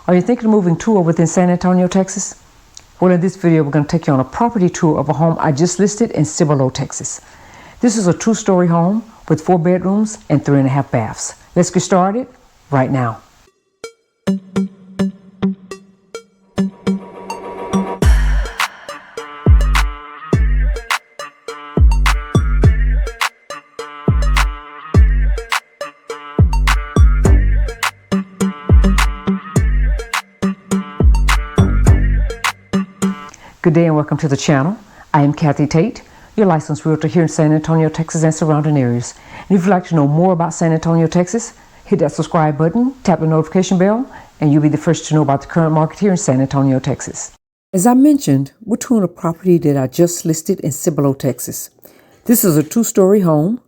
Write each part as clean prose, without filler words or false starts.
Are you thinking of moving to or within San Antonio, Texas? Well, in this video, we're going to take you on a property tour of a home I just listed in Cibolo, Texas. This is a 2-story home with 4 bedrooms and 3.5 baths. Let's get started right now. Good day and welcome to the channel. I am Kathy Tate, your licensed realtor here in San Antonio, Texas and surrounding areas. And if you'd like to know more about San Antonio, Texas, hit that subscribe button, tap the notification bell, and you'll be the first to know about the current market here in San Antonio, Texas. As I mentioned, we're touring a property that I just listed in Cibolo, Texas. This is a 2-story home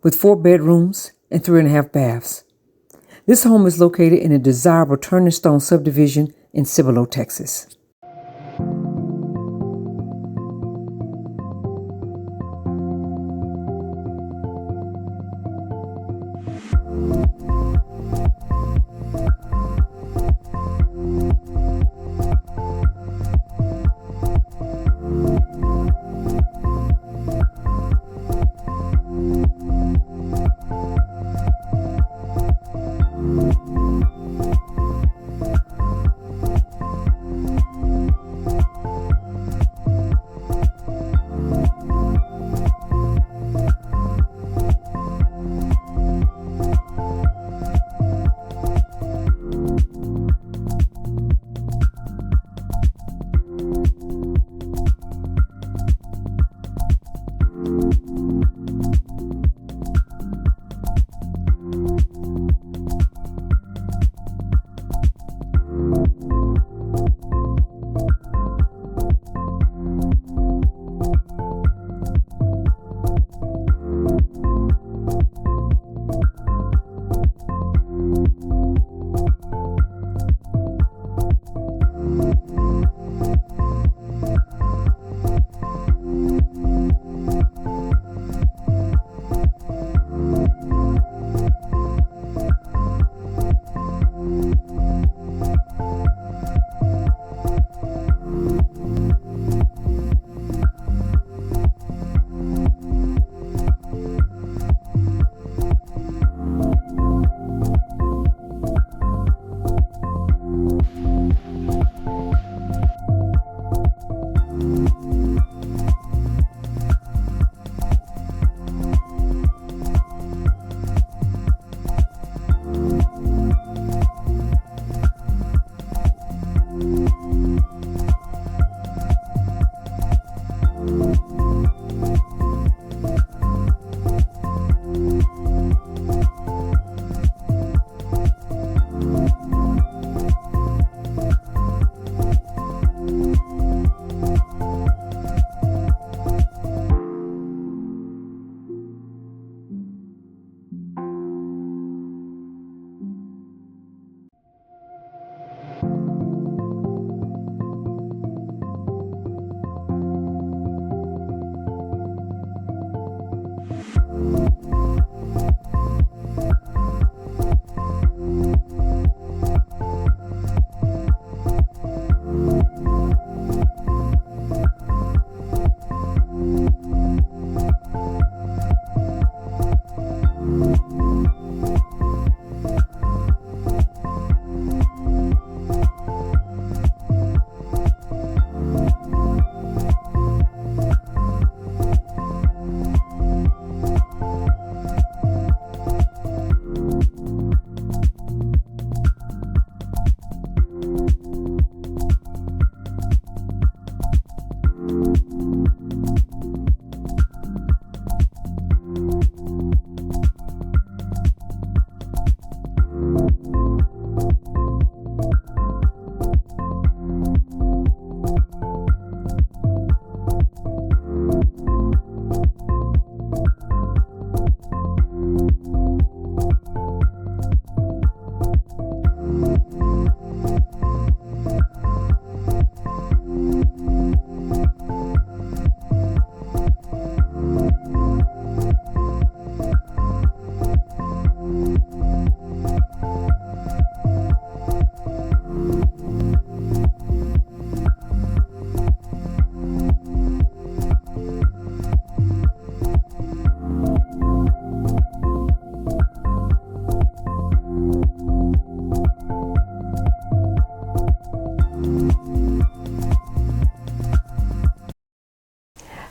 with 4 bedrooms and 3.5 baths. This home is located in a desirable turn and stone subdivision in Cibolo, Texas.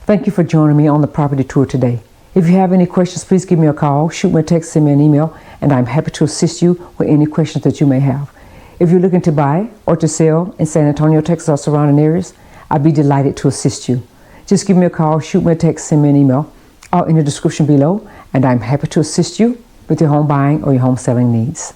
Thank you for joining me on the property tour today. If you have any questions, please give me a call, shoot me a text, send me an email, and I'm happy to assist you with any questions that you may have. If you're looking to buy or to sell in San Antonio, Texas, or surrounding areas, I'd be delighted to assist you. Just give me a call, shoot me a text, send me an email, or in the description below, and I'm happy to assist you with your home buying or your home selling needs.